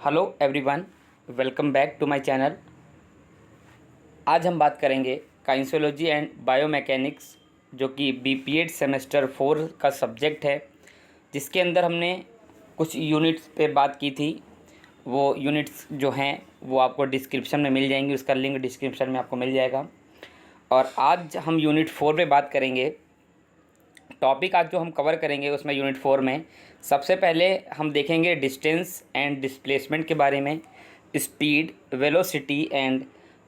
Hello everyone, welcome back to my channel. आज हम बात करेंगे काइंसोलॉजी एंड बायोमैकेनिक्स, जो कि बीपीएड सेमेस्टर 4 का सब्जेक्ट है, जिसके अंदर हमने कुछ यूनिट्स पे बात की थी। वो यूनिट्स जो हैं वो आपको डिस्क्रिप्शन में मिल जाएंगी, उसका लिंक डिस्क्रिप्शन में आपको मिल जाएगा। और आज हम यूनिट 4 पे बात करेंगे। टॉपिक आज जो हम कवर करेंगे उसमें यूनिट 4 में सबसे पहले हम देखेंगे डिस्टेंस एंड डिस्प्लेसमेंट के बारे में, स्पीड, वेलोसिटी एंड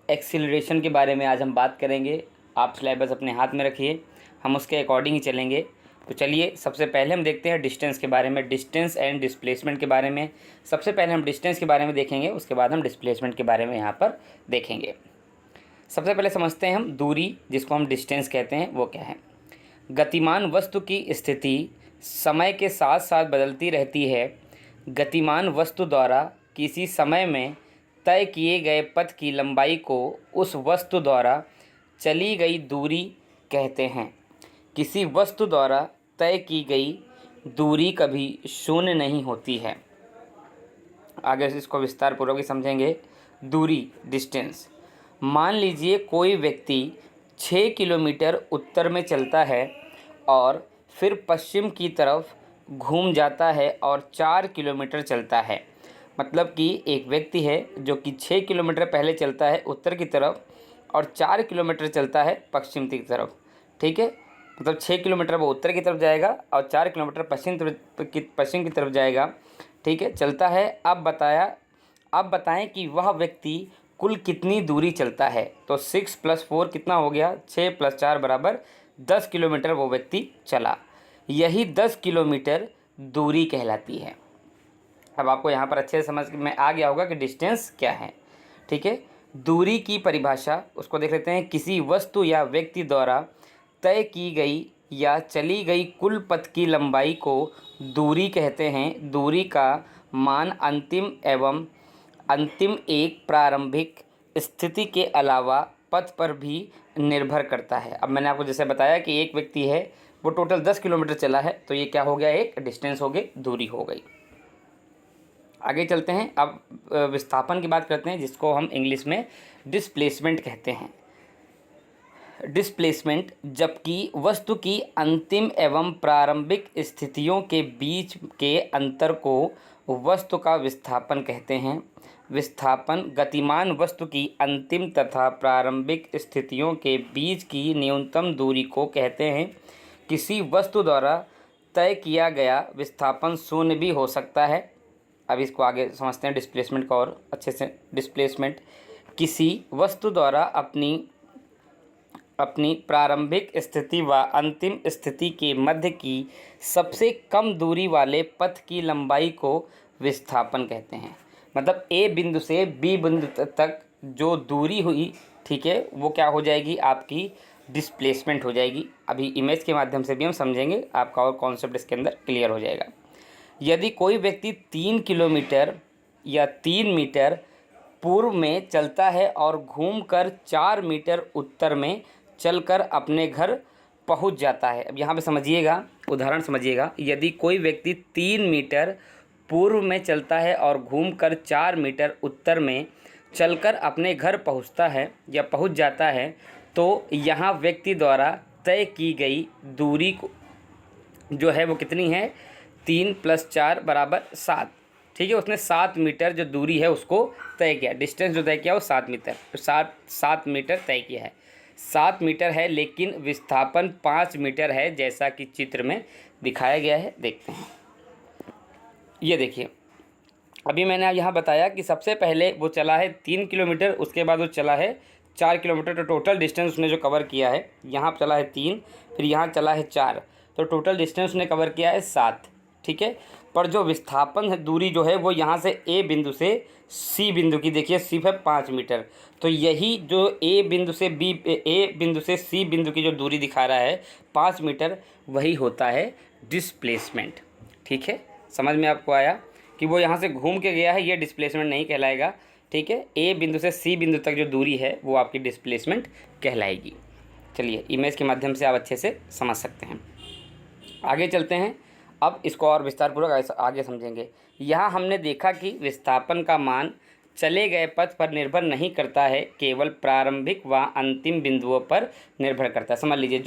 एक्सीलरेशन के बारे में आज हम बात करेंगे। आप सिलेबस अपने हाथ में रखिए, हम उसके अकॉर्डिंग ही चलेंगे। तो चलिए सबसे पहले हम देखते हैं डिस्टेंस के बारे में, डिस्टेंस एंड डिस्प्लेसमेंट के बारे में। सबसे पहले हम डिस्टेंस के बारे में देखेंगे, उसके बाद हम डिस्प्लेसमेंट के बारे में यहाँ पर देखेंगे। सबसे पहले समझते हैं हम दूरी, जिसको हम डिस्टेंस कहते हैं, वो क्या है। गतिमान वस्तु की स्थिति समय के साथ साथ बदलती रहती है। गतिमान वस्तु द्वारा किसी समय में तय किए गए पथ की लंबाई को उस वस्तु द्वारा चली गई दूरी कहते हैं। किसी वस्तु द्वारा तय की गई दूरी कभी शून्य नहीं होती है। आगे से इसको विस्तार पूर्वक समझेंगे। दूरी, डिस्टेंस। मान लीजिए कोई व्यक्ति 6 किलोमीटर उत्तर में चलता है और फिर पश्चिम की तरफ घूम जाता है और 4 किलोमीटर चलता है। मतलब कि एक व्यक्ति है जो कि 6 किलोमीटर पहले चलता है उत्तर की तरफ और 4 किलोमीटर चलता है पश्चिम की तरफ। ठीक है, मतलब 6 किलोमीटर वो उत्तर की तरफ जाएगा और 4 किलोमीटर पश्चिम की तरफ जाएगा। ठीक है, चलता है। अब बताएं कि वह व्यक्ति कुल कितनी दूरी चलता है। तो 6 + 4 कितना हो गया, 6 + 4 बराबर 10 किलोमीटर वो व्यक्ति चला। यही 10 किलोमीटर दूरी कहलाती है। अब आपको यहाँ पर अच्छे से समझ में आ गया होगा कि डिस्टेंस क्या है। ठीक है, दूरी की परिभाषा उसको देख लेते हैं। किसी वस्तु या व्यक्ति द्वारा तय की गई या चली गई कुल पथ की लंबाई को दूरी कहते हैं। दूरी का मान अंतिम एक प्रारंभिक स्थिति के अलावा पथ पर भी निर्भर करता है। अब मैंने आपको जैसे बताया कि एक व्यक्ति है वो टोटल 10 किलोमीटर चला है, तो ये क्या हो गया, एक डिस्टेंस हो गई, दूरी हो गई। आगे चलते हैं। अब विस्थापन की बात करते हैं, जिसको हम इंग्लिश में डिस्प्लेसमेंट कहते हैं। डिस्प्लेसमेंट, जबकि वस्तु की अंतिम एवं प्रारंभिक स्थितियों के बीच के अंतर को वस्तु का विस्थापन कहते हैं। विस्थापन गतिमान वस्तु की अंतिम तथा प्रारंभिक स्थितियों के बीच की न्यूनतम दूरी को कहते हैं। किसी वस्तु द्वारा तय किया गया विस्थापन शून्य भी हो सकता है। अब इसको आगे समझते हैं डिस्प्लेसमेंट को और अच्छे से। डिस्प्लेसमेंट किसी वस्तु द्वारा अपनी प्रारंभिक स्थिति व अंतिम स्थिति के मध्य की सबसे कम दूरी वाले पथ की लंबाई को विस्थापन कहते हैं। मतलब ए बिंदु से बी बिंदु तक जो दूरी हुई, ठीक है, वो क्या हो जाएगी, आपकी डिस्प्लेसमेंट हो जाएगी। अभी इमेज के माध्यम से भी हम समझेंगे, आपका और कॉन्सेप्ट इसके अंदर क्लियर हो जाएगा। यदि कोई व्यक्ति 3 किलोमीटर या 3 मीटर पूर्व में चलता है और घूमकर 4 मीटर उत्तर में चलकर अपने घर पहुंच जाता है। अब यहाँ पे समझिएगा, उदाहरण समझिएगा। यदि कोई व्यक्ति 3 मीटर पूर्व में चलता है और घूमकर 4 मीटर उत्तर में चलकर अपने घर पहुंचता है या पहुंच जाता है, तो यहाँ व्यक्ति द्वारा तय की गई दूरी को जो है वो कितनी है, 3 + 4 = 7। ठीक है, उसने 7 मीटर जो दूरी है उसको तय किया। डिस्टेंस जो तय किया वो 7 मीटर, 7 मीटर तय किया है। 7 मीटर है, लेकिन विस्थापन 5 मीटर है, जैसा कि चित्र में दिखाया गया है। देखते हैं, ये देखिए। अभी मैंने यहाँ बताया कि सबसे पहले वो चला है 3 किलोमीटर, उसके बाद वो चला है 4 किलोमीटर। तो टोटल डिस्टेंस उसने जो कवर किया है, यहाँ चला है 3, फिर यहाँ चला है 4, तो टोटल डिस्टेंस उसने कवर किया है 7। ठीक है, पर जो विस्थापन है, दूरी जो है वो यहाँ से ए बिंदु से सी बिंदु की, देखिए सिर्फ है 5 मीटर। तो यही जो ए बिंदु से सी बिंदु की जो दूरी दिखा रहा है 5 मीटर, वही होता है डिस्प्लेसमेंट। ठीक है, समझ में आपको आया कि वो यहाँ से घूम के गया है, ये डिस्प्लेसमेंट नहीं कहलाएगा। ठीक है, ए बिंदु से सी बिंदु तक जो दूरी है वो आपकी डिस्प्लेसमेंट कहलाएगी। चलिए, इमेज के माध्यम से आप अच्छे से समझ सकते हैं। आगे चलते हैं। अब इसको और विस्तारपूर्वक आगे समझेंगे। यहाँ हमने देखा कि विस्थापन का मान चले गए पथ पर निर्भर नहीं करता है, केवल प्रारंभिक व अंतिम बिंदुओं पर निर्भर करता है। समझ लीजिए,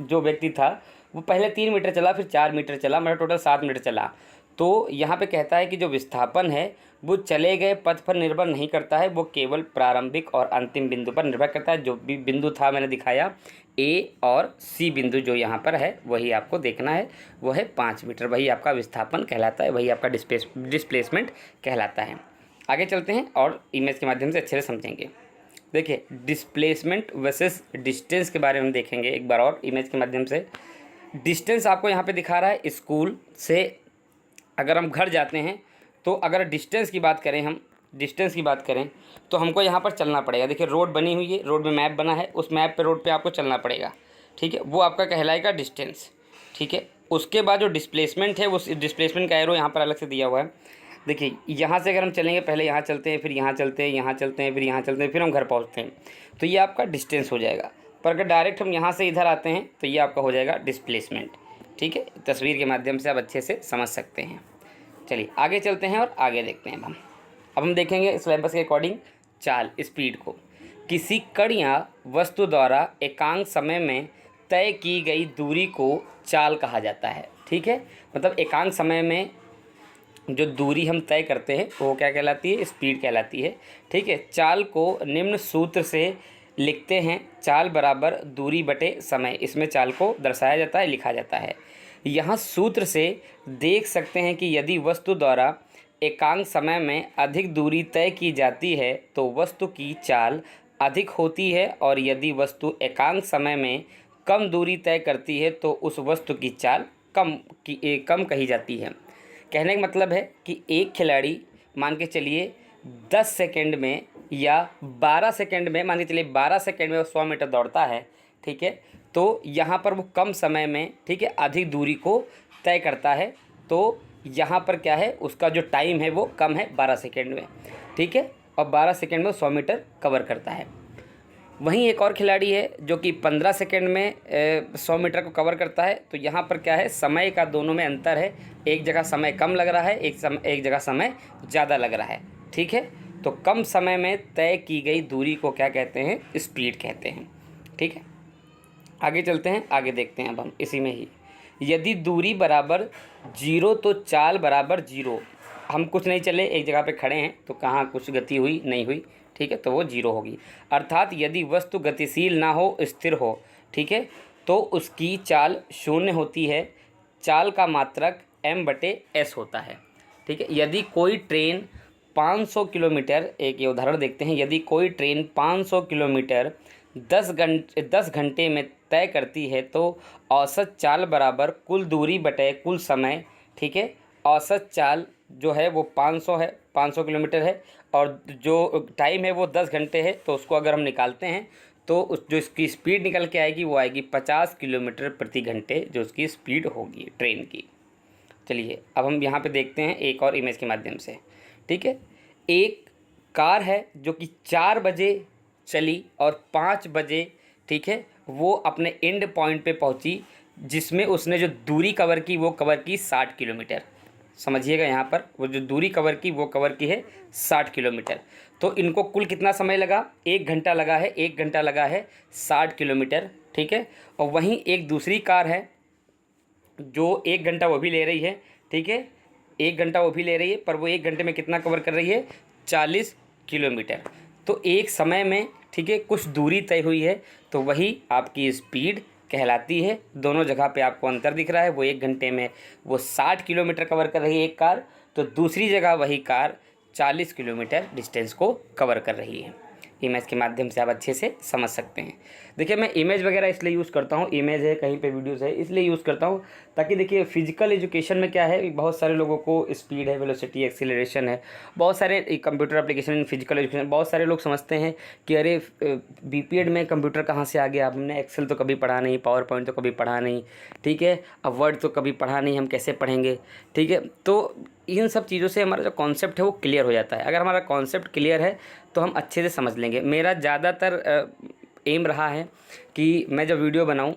जो व्यक्ति था वो पहले 3 मीटर चला, फिर 4 मीटर चला, मतलब टोटल 7 मीटर चला। तो यहाँ पे कहता है कि जो विस्थापन है वो चले गए पथ पर निर्भर नहीं करता है, वो केवल प्रारंभिक और अंतिम बिंदु पर निर्भर करता है। जो भी बिंदु था मैंने दिखाया, ए और सी बिंदु जो यहाँ पर है वही आपको देखना है, वो है 5 मीटर, वही आपका विस्थापन कहलाता है, वही आपका डिस्प्लेसमेंट कहलाता है। आगे चलते हैं और इमेज के माध्यम से अच्छे से समझेंगे। देखिए, डिस्प्लेसमेंट वर्सेस डिस्टेंस के बारे में देखेंगे एक बार और इमेज के माध्यम से। डिस्टेंस आपको यहाँ पे दिखा रहा है, स्कूल से अगर हम घर जाते हैं तो अगर डिस्टेंस की बात करें तो हमको यहाँ पर चलना पड़ेगा। देखिए, रोड बनी हुई है, रोड में मैप बना है, उस मैप पे रोड पे आपको चलना पड़ेगा, ठीक है, वो आपका कहलाएगा डिस्टेंस, ठीक है। उसके बाद जो डिस्प्लेसमेंट है, वो डिस्प्लेसमेंट का एरो यहाँ पर अलग से दिया हुआ है। देखिए, यहाँ से अगर हम चलेंगे, पहले यहाँ चलते हैं, फिर यहाँ चलते हैं, यहाँ चलते हैं, फिर यहाँ चलते हैं, फिर हम घर पहुँचते हैं, तो ये आपका डिस्टेंस हो जाएगा। पर अगर डायरेक्ट हम यहाँ से इधर आते हैं तो ये आपका हो जाएगा डिस्प्लेसमेंट, ठीक है। तस्वीर के माध्यम से आप अच्छे से समझ सकते हैं। चलिए आगे चलते हैं और आगे देखते हैं अब हम देखेंगे सिलेबस के अकॉर्डिंग चाल, स्पीड को। किसी कण या वस्तु द्वारा एकांक समय में तय की गई दूरी को चाल कहा जाता है, ठीक है। मतलब एकांक समय में जो दूरी हम तय करते हैं वो क्या कहलाती है, स्पीड कहलाती है, ठीक है। चाल को निम्न सूत्र से लिखते हैं, चाल बराबर दूरी बटे समय, इसमें चाल को दर्शाया जाता है, लिखा जाता है। यहाँ सूत्र से देख सकते हैं कि यदि वस्तु द्वारा एकांक समय में अधिक दूरी तय की जाती है तो वस्तु की चाल अधिक होती है, और यदि वस्तु एकांक समय में कम दूरी तय करती है तो उस वस्तु की चाल कम कही जाती है। कहने का मतलब है कि एक खिलाड़ी मान के चलिए 10 सेकंड में या 12 सेकंड में, मान के चलिए 12 सेकंड में वो 100 मीटर दौड़ता है, ठीक है। तो यहाँ पर वो कम समय में, ठीक है, अधिक दूरी को तय करता है, तो यहाँ पर क्या है, उसका जो टाइम है वो कम है 12 सेकंड में, ठीक है, और 12 सेकंड में 100 मीटर कवर करता है। वहीं एक और खिलाड़ी है जो कि 15 सेकंड में 100 मीटर को कवर करता है, तो यहाँ पर क्या है, समय का दोनों में अंतर है, एक जगह समय कम लग रहा है, एक जगह समय ज़्यादा लग रहा है, ठीक है। तो कम समय में तय की गई दूरी को क्या कहते हैं, स्पीड कहते हैं, ठीक है। आगे चलते हैं, आगे देखते हैं अब हम इसी में ही। यदि दूरी बराबर 0 तो चाल बराबर 0। हम कुछ नहीं चले, एक जगह पे खड़े हैं, तो कहाँ कुछ गति हुई नहीं हुई, ठीक है, तो वो 0 होगी। अर्थात यदि वस्तु गतिशील ना हो, स्थिर हो, ठीक है, तो उसकी चाल 0 होती है। चाल का मात्रक m/s होता है, ठीक है। यदि कोई ट्रेन 500 किलोमीटर, एक ये उदाहरण देखते हैं, यदि कोई ट्रेन 500 किलोमीटर 10 घंटे में तय करती है तो औसत चाल बराबर कुल दूरी बटे कुल समय, ठीक है। औसत चाल जो है वो 500 है, 500 किलोमीटर है, और जो टाइम है वो 10 घंटे है, तो उसको अगर हम निकालते हैं तो उस जो इसकी स्पीड निकल के आएगी वो आएगी 50 किलोमीटर प्रति घंटे, जो उसकी स्पीड होगी ट्रेन की। चलिए अब हम यहाँ पे देखते हैं एक और इमेज के माध्यम से, ठीक है। एक कार है जो कि 4 बजे चली और 5 बजे, ठीक है, वो अपने एंड पॉइंट पे पहुंची, जिसमें उसने जो दूरी कवर की वो कवर की 60 किलोमीटर। समझिएगा, यहाँ पर वो जो दूरी कवर की वो कवर की है 60 किलोमीटर। तो इनको कुल कितना समय लगा, 1 घंटा लगा है, 1 घंटा लगा है 60 किलोमीटर, ठीक है। और वहीं एक दूसरी कार है जो 1 घंटा वो भी ले रही है, ठीक है, 1 घंटा वो भी ले रही है, पर वो 1 घंटे में कितना कवर कर रही है, 40 किलोमीटर। तो एक समय में, ठीक है, कुछ दूरी तय हुई है, तो वही आपकी स्पीड कहलाती है। दोनों जगह पे आपको अंतर दिख रहा है, वो 1 घंटे में वो 60 किलोमीटर कवर कर रही है एक कार, तो दूसरी जगह वही कार 40 किलोमीटर डिस्टेंस को कवर कर रही है। इमेज के माध्यम से आप अच्छे से समझ सकते हैं। देखिए, मैं इमेज वगैरह इसलिए यूज़ करता हूँ, इमेज है कहीं पे वीडियोज़ है इसलिए यूज़ करता हूँ, ताकि देखिए फिजिकल एजुकेशन में क्या है, बहुत सारे लोगों को स्पीड है, वेलोसिटी, एक्सीलरेशन है, बहुत सारे computer application in physical education, बहुत सारे लोग समझते हैं कि अरे बीपीएड में कंप्यूटर कहाँ से आ गया, हमने एक्सेल तो कभी पढ़ा नहीं, पावर पॉइंट तो कभी पढ़ा नहीं, ठीक है, अब वर्ड तो कभी पढ़ा नहीं, हम कैसे पढ़ेंगे, ठीक है। तो इन सब चीज़ों से हमारा जो कॉन्सेप्ट है वो क्लियर हो जाता है। अगर हमारा कॉन्सेप्ट क्लियर है तो हम अच्छे से समझ लेंगे। मेरा ज़्यादातर एम रहा है कि मैं जब वीडियो बनाऊं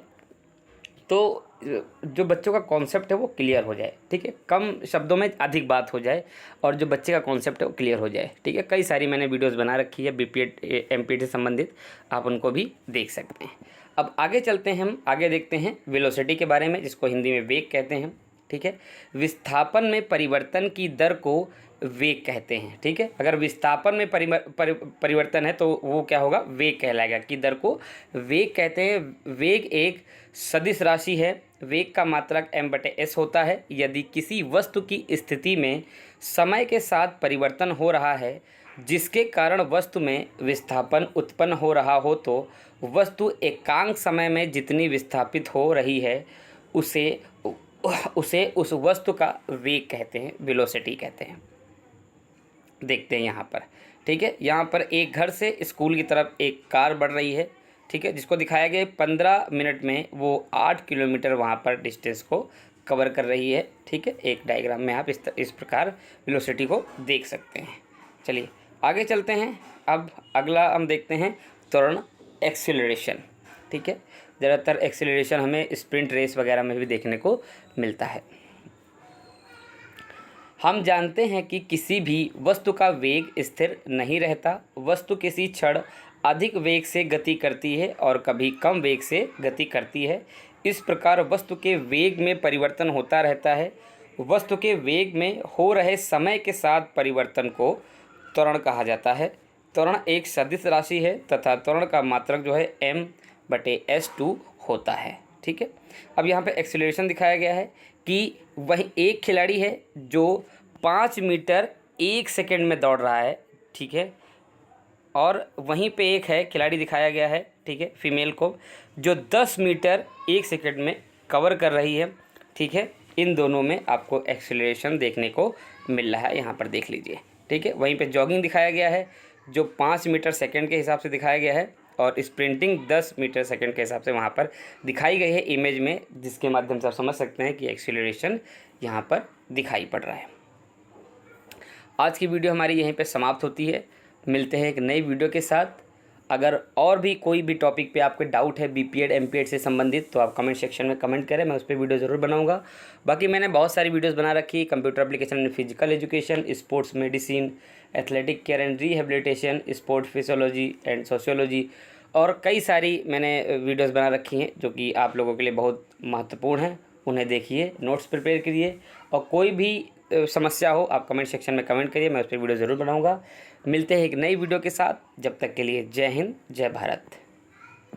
तो जो बच्चों का कॉन्सेप्ट है वो क्लियर हो जाए, ठीक है, कम शब्दों में अधिक बात हो जाए और जो बच्चे का कॉन्सेप्ट है वो क्लियर हो जाए, ठीक है। कई सारी मैंने वीडियोस बना रखी है बीपीएड एमपीएड से संबंधित, आप उनको भी देख सकते हैं। अब आगे चलते हैं, हम आगे देखते हैं वेलोसिटी के बारे में, जिसको हिंदी में वेग कहते हैं, ठीक है। विस्थापन में परिवर्तन की दर को वेग कहते हैं, ठीक है। अगर विस्थापन में परिवर्तन है तो वो क्या होगा, वेग कहलाएगा, कि दर को वेग कहते हैं। वेग एक सदिश राशि है। वेग का मात्रक m/s होता है। यदि किसी वस्तु की स्थिति में समय के साथ परिवर्तन हो रहा है जिसके कारण वस्तु में विस्थापन उत्पन्न हो रहा हो, तो वस्तु एकांक समय में जितनी विस्थापित हो रही है उसे उस वस्तु का वेग कहते हैं, वेलोसिटी कहते हैं। देखते हैं यहाँ पर, ठीक है। यहाँ पर एक घर से स्कूल की तरफ एक कार बढ़ रही है, ठीक है, जिसको दिखाया गया 15 मिनट में वो 8 किलोमीटर वहाँ पर डिस्टेंस को कवर कर रही है, ठीक है। एक डायग्राम में आप इस प्रकार वेलोसिटी को देख सकते हैं। चलिए आगे चलते हैं। अब अगला हम देखते हैं त्वरण, एक्सीलरेशन, ठीक है। ज़्यादातर एक्सीलरेशन हमें स्प्रिंट रेस वगैरह में भी देखने को मिलता है। हम जानते हैं कि किसी भी वस्तु का वेग स्थिर नहीं रहता। वस्तु किसी क्षण अधिक वेग से गति करती है और कभी कम वेग से गति करती है। इस प्रकार वस्तु के वेग में परिवर्तन होता रहता है। वस्तु के वेग में हो रहे समय के साथ परिवर्तन को त्वरण कहा जाता है। त्वरण एक सदिश राशि है तथा त्वरण का मात्रक जो है m/s² होता है, ठीक है। अब यहाँ पे एक्सीलरेशन दिखाया गया है कि वही एक खिलाड़ी है जो 5 मीटर 1 सेकंड में दौड़ रहा है, ठीक है, और वहीं पे एक है खिलाड़ी दिखाया गया है, ठीक है, फीमेल को, जो 10 मीटर 1 सेकंड में कवर कर रही है, ठीक है। इन दोनों में आपको एक्सीलरेशन देखने को मिल रहा है, यहाँ पर देख लीजिए, ठीक है। वहीं पे जॉगिंग दिखाया गया है जो 5 मीटर सेकंड के हिसाब से दिखाया गया है और स्प्रिंटिंग 10 मीटर सेकंड के हिसाब से वहाँ पर दिखाई गई है इमेज में, जिसके माध्यम से आप समझ सकते हैं कि एक्सीलरेशन यहाँ पर दिखाई पड़ रहा है। आज की वीडियो हमारी यहीं पे समाप्त होती है। मिलते हैं एक नई वीडियो के साथ। अगर और भी कोई भी टॉपिक पे आपके डाउट है बीपीएड एमपीएड से संबंधित तो आप कमेंट सेक्शन में कमेंट करें, मैं उस पर वीडियो ज़रूर बनाऊंगा। बाकी मैंने बहुत सारी वीडियोस बना रखी, computer application in physical education, sports medicine, athletic care and rehabilitation, sports physiology and sociology, और कई सारी मैंने वीडियोस बना रखी हैं जो कि आप लोगों के लिए बहुत महत्वपूर्ण हैं। उन्हें देखिए, नोट्स प्रिपेयर करिए, और कोई भी समस्या हो आप कमेंट सेक्शन में कमेंट करिए, मैं उस पर वीडियो ज़रूर बनाऊंगा। मिलते हैं एक नई वीडियो के साथ, जब तक के लिए जय हिंद, जय भारत।